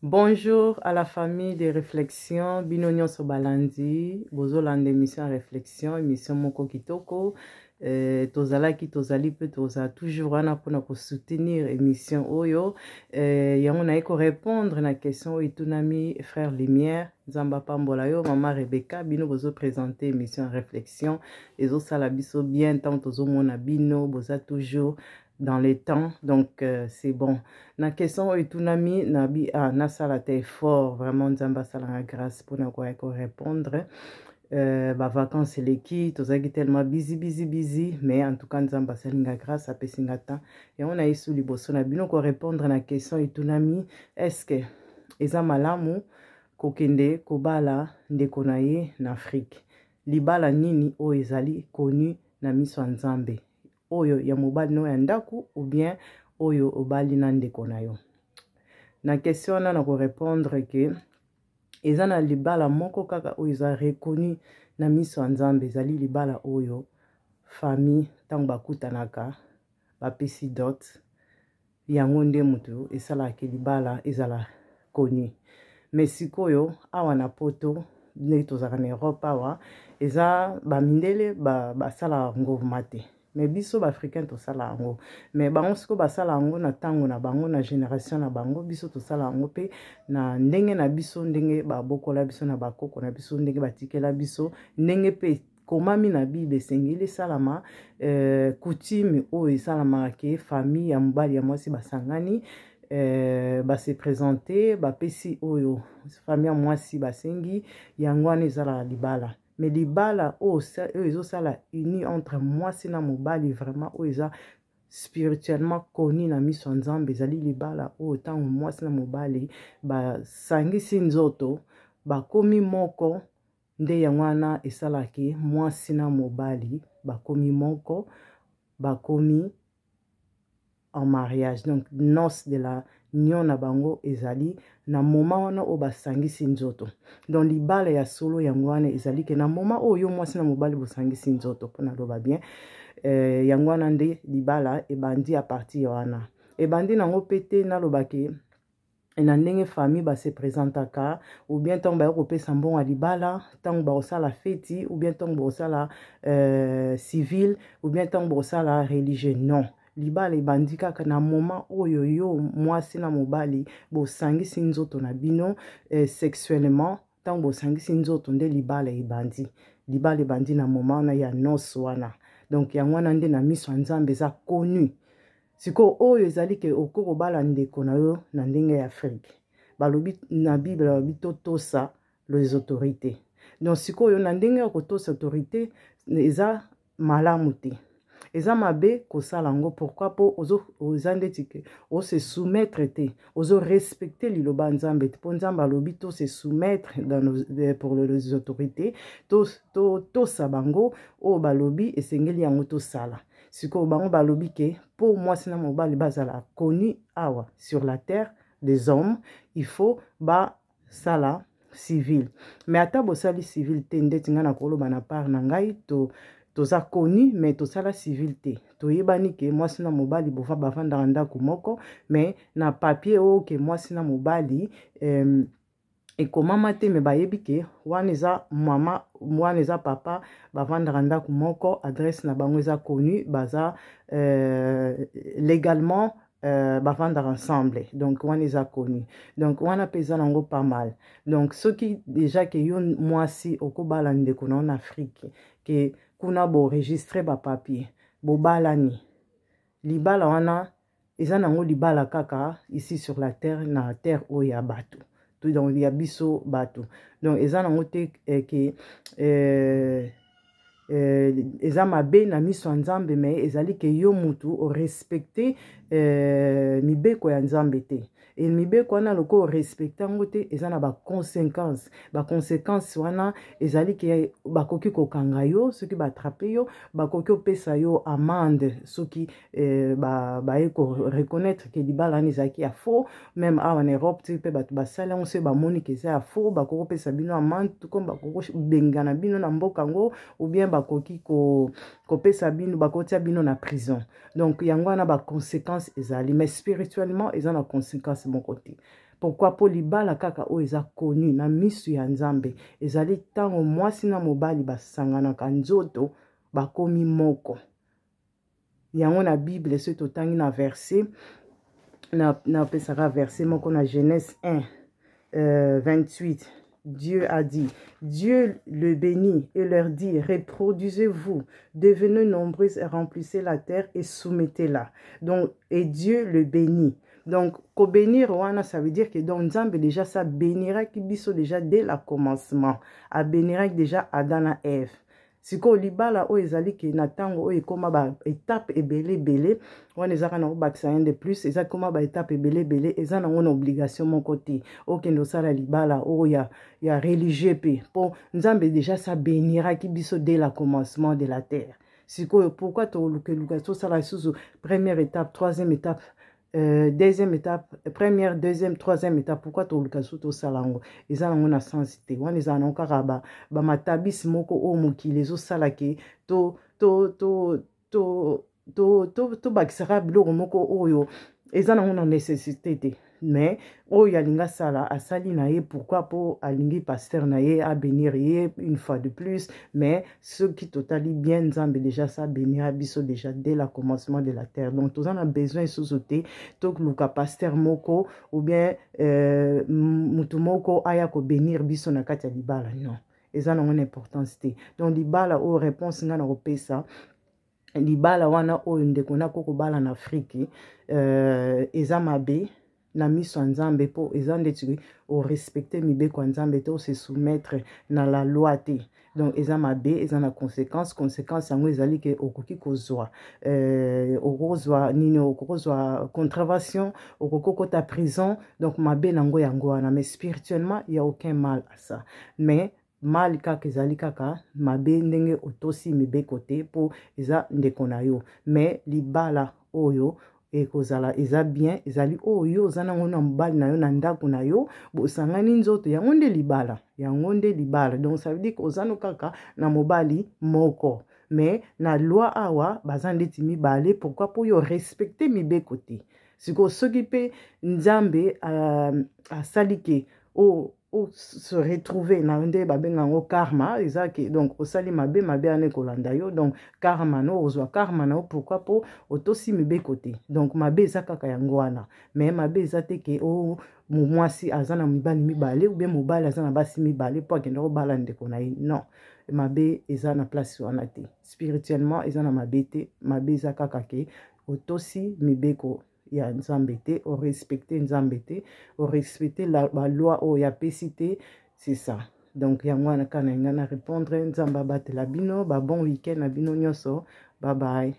Bonjour à la famille des réflexions. Binonyo Sobalandi, Bozoland émission réflexion, émission Moko Kitoko. Tozalaki tozali pe toza toujours wana pona ko soutenir émission oyo. Yango na eko répondre na question itunami frère Lumière, Nzamba Pambola yo, maman Rebecca, bino bozo présenter émission réflexion. Ezo sala biso bien tant tozo mona bino boza toujours dans les temps, donc c'est bon. Na question itunami nabi na sala te fort vraiment Nzamba sala grâce pour na ko répondre. Vacances les qui tozaki tellement busy mais en tout cas Nzamba salinga grâce à pesingata et on a eu sous liboso na bino ko répondre na question itunami est-ce que eza malamu kokende kobala ndeko na ye na Afrique libala nini o ezali connu na miso Nzambe oyo ya mobali no ya ndaku ou bien oyo obali na ndeko na yo. Na question na ko répondre que ezana libala moko kaka oyo eza reconnu na miso Nzambe ezali libala oyo famille tango bakutanaka bapesi dot yango nde mutu esalaki libala ezala connu. Mais sikoyo awa na poto nde tozaka na Europe awa eza bamindele basala ngovuma te. Mais biso ba-africain tosala yango. Mais bango siko basala yango na tango na bango na génération na bango biso tosala yango pe na ndenge na biso ndenge babokola biso na bakoko na biso ndenge batikela biso ndenge pe komami na Bible sengeli salama coutume oyo salama ke famille ya mobali ya mwasi basangani se présenter bapesi oyo famille ya mwasi basengi yango wana ezala libala. Mais libala eux ça la uni entre mwasi na mobali vraiment eux spirituellement connu na miso Nzambe ezali libala autant mwasi na mobali basangisi nzoto bakomi moko nde yango wana esalaki mwasi na mobali bakomi moko bakomi en mariage, donc noces de la union na bango ezali na moment wana o basangisi nzoto. Donc libala ya solo yango wana ezali ke na moment oyo mwasi na mobali bosangisi nzoto pona loba bien yango wana nde libala ebandi a partir wana ebandi nango pete na lobake na ndenge famille se présentaka ou bien tant ba kopesa mbongo ya libala tant ba osala feti ou bien tant ba osala civil ou bien tant ba osala religieux. Non, libala ebandi kaka na moment oyo yo mwasi na mobali bosangisi nzoto na bino sexuellement tant bosangisi nzoto nde libala ebandi na moment na ya noce wana. Donc yango wana nde na miso Nzambe eza connu. Siko oyo ezali ke okoko bala ndeko na yo na ndenge ya Afrique balobi na Bible balobi tosa les autorités. Donc siko oyo na ndenge ya kotosa autorité eza malamu te eza mabe kosala ngo. Pourquoi po oza ndeti ke o se soumettre te ozo respecter liloba Nzambe te po Nzambe alobi to se soumettre pour les autorités tosa bango o balobi esengeli yango tosala. Siko bango balobi ke po mwasi na mobali bazala connu awa sur la terre des hommes il faut sala civil. Mais ata bosali civil te ndeti nga na koloba na part na ngai toza connu mais tosala civil te toyebani ke mwasi na mobali bavandaka ndako moko mais na papier oyo ke mwasi na mobali ekomama te me bayebi ke wana eza mama wana eza papa bavandaka ndako moko adresse na bango eza connu baza légalement bavandaka ensemble, donc wana eza connu, donc wana pesa nango pas mal. Donc ceux qui déjà ke yo mwasi okobala ndeko na en Afrique ke kuna bo enregistrer ba papier bo balani libala wana eza nango libala kaka ici sur la terre na terre oya batu tout donc ya biso batu. Donc eza nango te ke eza mabe na miso Nzambe mais ezali ke yo mutu o respecter mibeko ya Nzambe te. Et mibeko wana loko respecter ngo te eza na ba conséquences wana ezali ke bakoki kokanga yo soki batrape yo bakoki opesa yo amende soki eko reconnaître ke libala ni zaki ya faux. Même en Europe tu pe batu basala on se bamoni ke za faux bakoko opesa bino amende tout comme bakoko bengana bino na mboka ngo ou bien bakoki kopesa bino bakotia bino na prison. Donc yango na ba conséquences ezali mais spirituellement eza na conséquences place mon côté. Pourquoi pour libala kaka o eza connu na misu ya nzambe ezali tango mwasi na mobali basangana kanzoto bakomi moko. Yango na Bible ce totangi na verset na pesaka verset moko na Genèse 1 28. Dieu a dit, Dieu le bénit et leur dit, reproduisez-vous, devenez nombreux et remplissez la terre et soumettez-la. Donc, et Dieu le bénit. Donc, ko bénir wana, ça veut dire que donc Nzambe déjà ça bénira qui biso déjà dès le commencement, a bénira déjà Adam et Ève. Siko libala o ezali ke na tango o ekoma ba étape ebele bele wana ezaka na obakisa un de plus ezaka koma ba étape ebele bele eza na ngona obligation mon côté okendo sala libala o ya religieux pe po Nzambe déjà ça bénira ki biso dès le commencement de la terre. Siko pourquoi to luka to sala susu première étape, troisième étape, deuxième étape, première, deuxième, troisième étape, pourquoi tu as tout salango? Ils ont une sensité. Ils ont un caraba. Matabis moko o moki les os salake. To bakisera blo moko oyo. Ils ont une nécessité. Mais oyo alinga sala asali na ye pourquoi pour alingi pasteur na ye a bénir ye une fois de plus. Mais ceux qui totali bien Nzambe déjà ça bénir biso déjà dès le commencement de la terre. Donc tous on a besoin sous-sauter donc luka pasteur moko ou bien mutu moko aya ko bénir biso na kati ya libala non. Eza na une importance te. Donc libala o réponse nga na kopesa libala wana oyo ndeko na koko bala na Afrique eza mabe na miso nzambe po eza ndeti o respecter mibeko nzambe te o se soumettre na la loi te. Donc eza mabe eza na conséquence yango ezali ke okoki kozwa okozwa nini okozwa contravention okokota prison donc mabe nango yango wana mais spirituellement il y a aucun mal à ça. Mais mal kaka ezali kaka mabe ndenge otosi mibeko te po eza ndeko na yo. Mais libala oyo ekozala eza bien ezali oyo zana ngona mbali na yo na ndako na yo bosangani nzoto yango nde libala donc ça veut dire que ozano kaka na mobali moko mais na loi awa bazandeti mibale pourquoi pour yo respecter mibeko te siko soki pe Nzambe asalike o se retrouver na nde babengango karma ezaki donc osali mabe ane kolanda yo donc karma no ozwa karma na pourquoi po otosi mibe côté donc mabe ezaka yango wana mais mabe ezate ke o mwasi azana mibali mibale ou bien mobali azana basi mibale po akenda ko bala ndeko na ye non mabe ezana place wana te spirituellement ezana mabe te mabe ezaka ke otosi mibeko ya Nzambe te, o respecter Nzambe te, o respecter la loi o ya pesite, c'est ça. Donc yango wana kana ngana répondre Nzamba batela bino, ba bon week-end na bino nyoso. Bye bye.